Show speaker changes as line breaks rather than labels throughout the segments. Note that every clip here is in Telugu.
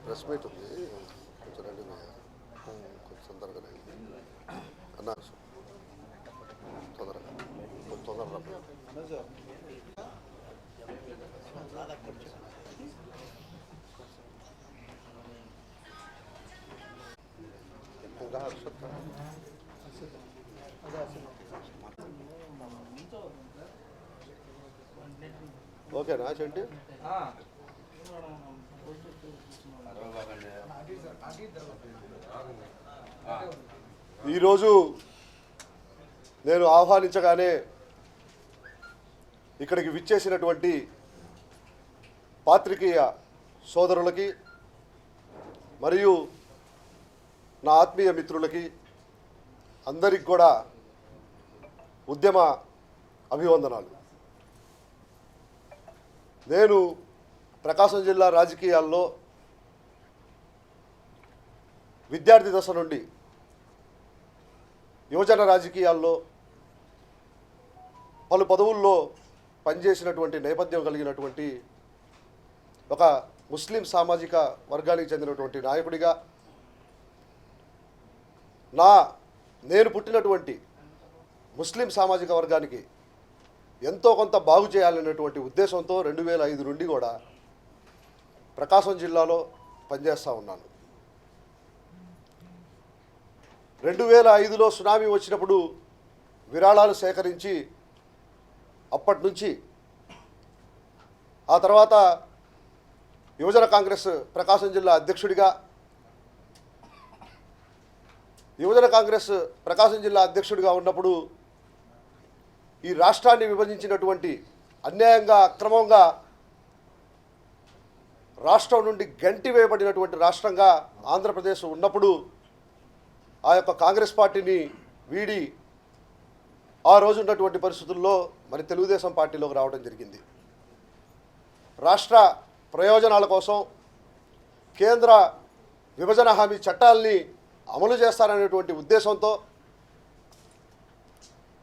ప్రెస్ మీట్ ఉంది కొంచెం రండి కొంచెం తొందరగా అన్నా తొందరగా కొంచెం తొందరగా ఓకేనా చెంటి ఈరోజు నేను ఆహ్వానించగానే ఇక్కడికి విచ్చేసినటువంటి పాత్రికేయ సోదరులకి మరియు నా ఆత్మీయ మిత్రులకి అందరికి కూడా ఉద్యమ అభివందనాలు. నేను ప్రకాశం జిల్లా రాజకీయాల్లో విద్యార్థి దశ నుండి యువజన రాజకీయాల్లో పలు పదవుల్లో పనిచేసినటువంటి నేపథ్యం కలిగినటువంటి ఒక ముస్లిం సామాజిక వర్గానికి చెందినటువంటి నాయకుడిగా నేను పుట్టినటువంటి ముస్లిం సామాజిక వర్గానికి ఎంతో కొంత బాగు చేయాలనేటువంటి ఉద్దేశంతో 2005 నుండి కూడా ప్రకాశం జిల్లాలో పనిచేస్తూ ఉన్నాను. 2005లో సునామీ వచ్చినప్పుడు విరాళాలు సేకరించి అప్పటి నుంచి ఆ తర్వాత యువజన కాంగ్రెస్ ప్రకాశం జిల్లా అధ్యక్షుడిగా ఉన్నప్పుడు ఈ రాష్ట్రాన్ని విభజించినటువంటి అన్యాయంగా అక్రమంగా రాష్ట్రం నుండి గంటి వేయబడినటువంటి రాష్ట్రంగా ఆంధ్రప్రదేశ్ ఉన్నప్పుడు ఆ యొక్క కాంగ్రెస్ పార్టీని వీడి ఆ రోజు ఉన్నటువంటి పరిస్థితుల్లో మరి తెలుగుదేశం పార్టీలోకి రావడం జరిగింది. రాష్ట్ర ప్రయోజనాల కోసం కేంద్ర విభజన హామీ చట్టాలని అమలు చేస్తారనేటువంటి ఉద్దేశంతో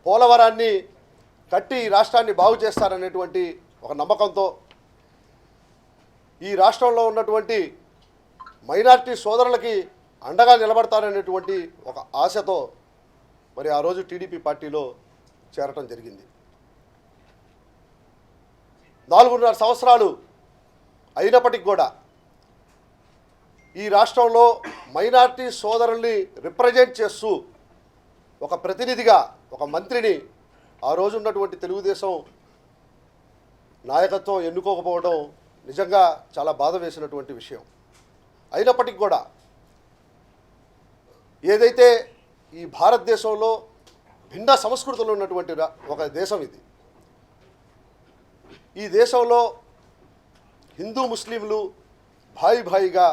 పోలవరాన్ని కట్టి రాష్ట్రాన్ని బాగు చేస్తారనేటువంటి ఒక నమ్మకంతో ఈ రాష్ట్రంలో ఉన్నటువంటి మైనారిటీ సోదరులకి అండగా నిలబడతారనేటువంటి ఒక ఆశతో మరి ఆ రోజు టీడీపీ పార్టీలో చేరటం జరిగింది. 4.5 సంవత్సరాలు అయినప్పటికీ కూడా ఈ రాష్ట్రంలో మైనారిటీ సోదరుల్ని రిప్రజెంట్ చేస్తూ ఒక ప్రతినిధిగా ఒక మంత్రిని ఆ రోజు ఉన్నటువంటి తెలుగుదేశం నాయకత్వం ఎన్నుకోకపోవడం నిజంగా చాలా బాధ వేసినటువంటి విషయం. అయినప్పటికీ కూడా ఏదైతే ఈ భారతదేశంలో భిన్న సంస్కృతులు ఉన్నటువంటి ఒక దేశం ఇది. ఈ దేశంలో హిందూ ముస్లింలు భాయిగా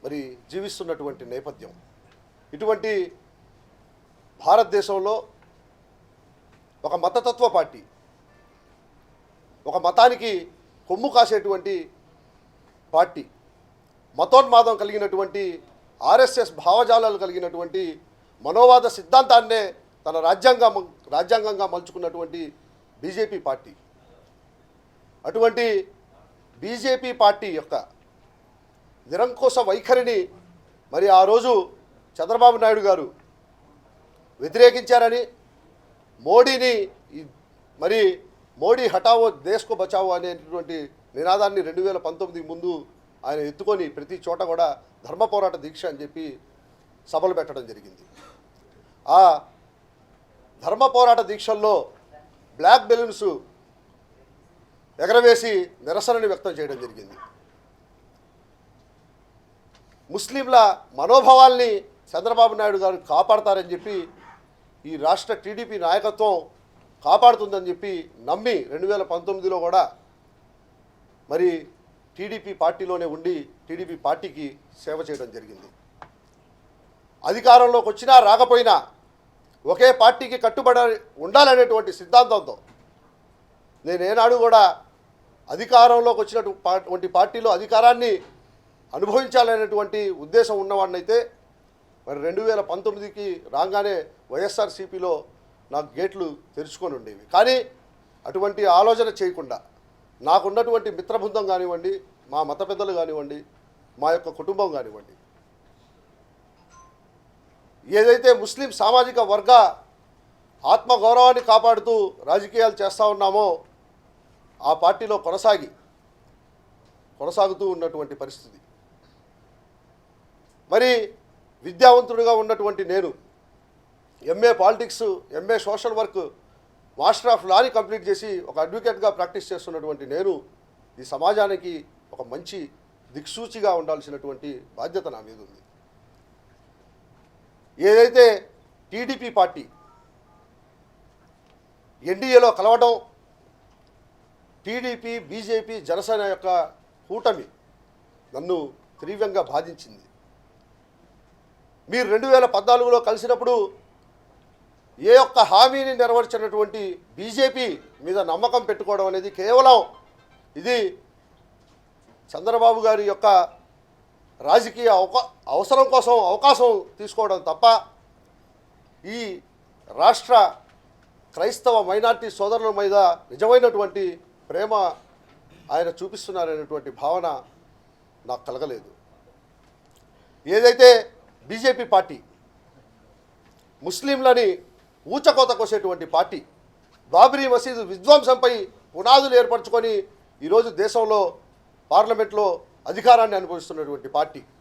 మరి జీవిస్తున్నటువంటి నేపథ్యం. ఇటువంటి భారతదేశంలో ఒక మతతత్వ పార్టీ, ఒక మతానికి కొమ్ము కాసేటువంటి పార్టీ, మతోన్మాదం కలిగినటువంటి ఆర్ఎస్ఎస్ భావజాలాలు కలిగినటువంటి మనోవాద సిద్ధాంతాన్నే తన రాజ్యాంగంగా మలుచుకున్నటువంటి బీజేపీ పార్టీ. అటువంటి బీజేపీ పార్టీ యొక్క నిరంకుశ వైఖరిని మరి ఆ రోజు చంద్రబాబు నాయుడు గారు వ్యతిరేకించారని మోడీని మరి మోడీ హటావో దేశ్కో బచావో అనేటువంటి నినాదాన్ని 2019 ముందు ఆయన ఎత్తుకొని ప్రతి చోట కూడా ధర్మ పోరాట దీక్ష అని చెప్పి సభలు పెట్టడం జరిగింది. ఆ ధర్మ పోరాట దీక్షల్లో బ్లాక్ బెలూన్స్ ఎగరవేసి నిరసనని వ్యక్తం చేయడం జరిగింది. ముస్లింల మనోభావాల్ని చంద్రబాబు నాయుడు గారు కాపాడతారని చెప్పి ఈ రాష్ట్ర టీడీపీ నాయకత్వం కాపాడుతుందని చెప్పి నమ్మి 2019లో కూడా మరి టీడీపీ పార్టీలోనే ఉండి టీడీపీ పార్టీకి సేవ చేయడం జరిగింది. అధికారంలోకి వచ్చినా రాకపోయినా ఒకే పార్టీకి కట్టుబడి ఉండాలనేటువంటి సిద్ధాంతంతో నేనేనాడు కూడా అధికారంలోకి వచ్చినటువంటి పార్టీలో అధికారాన్ని అనుభవించాలనేటువంటి ఉద్దేశం ఉన్నవాడినైతే మరి 2019కి రాగానే వైఎస్ఆర్సీపీలో నాకు గేట్లు తెరుచుకొని ఉండేవి. కానీ అటువంటి ఆలోచన చేయకుండా నాకున్నటువంటి మిత్రబృందం కానివ్వండి, మా మత పెద్దలు కానివ్వండి, మా యొక్క కుటుంబం కానివ్వండి, ఏదైతే ముస్లిం సామాజిక వర్గ ఆత్మగౌరవాన్ని కాపాడుతూ రాజకీయాలు చేస్తూ ఉన్నామో ఆ పార్టీలో కొనసాగుతూ ఉన్నటువంటి పరిస్థితి. మరి విద్యావంతుడిగా ఉన్నటువంటి నేను MA politics, MA social work, master of లాని కంప్లీట్ చేసి ఒక అడ్వకేట్గా ప్రాక్టీస్ చేస్తున్నటువంటి నేను ఈ సమాజానికి ఒక మంచి దిక్సూచిగా ఉండాల్సినటువంటి బాధ్యత నా మీద ఉంది. ఏదైతే టీడీపీ పార్టీ ఎన్డీఏలో కలవడం, టీడీపీ, బీజేపీ, జనసేన యొక్క కూటమి నన్ను తీవ్రంగా బాధించింది. మీరు 2014లో కలిసినప్పుడు ఏ ఒక్క హామీని నెరవేర్చినటువంటి బీజేపీ మీద నమ్మకం పెట్టుకోవడం అనేది కేవలం ఇది చంద్రబాబు గారి యొక్క రాజకీయ అవసరం కోసం అవకాశం తీసుకోవడం తప్ప ఈ రాష్ట్ర క్రైస్తవ మైనార్టీ సోదరుల మీద నిజమైనటువంటి ప్రేమ ఆయన చూపిస్తున్నారనేటువంటి భావన నాకు కలగలేదు. ఏదైతే బీజేపీ పార్టీ ముస్లింలని ఊచకోత కోసేటువంటి పార్టీ, బాబ్రీ మసీదు విధ్వంసంపై పునాదులు ఏర్పరచుకొని ఈరోజు దేశంలో పార్లమెంట్లో అధికారాన్ని అనుభవిస్తున్నటువంటి పార్టీ,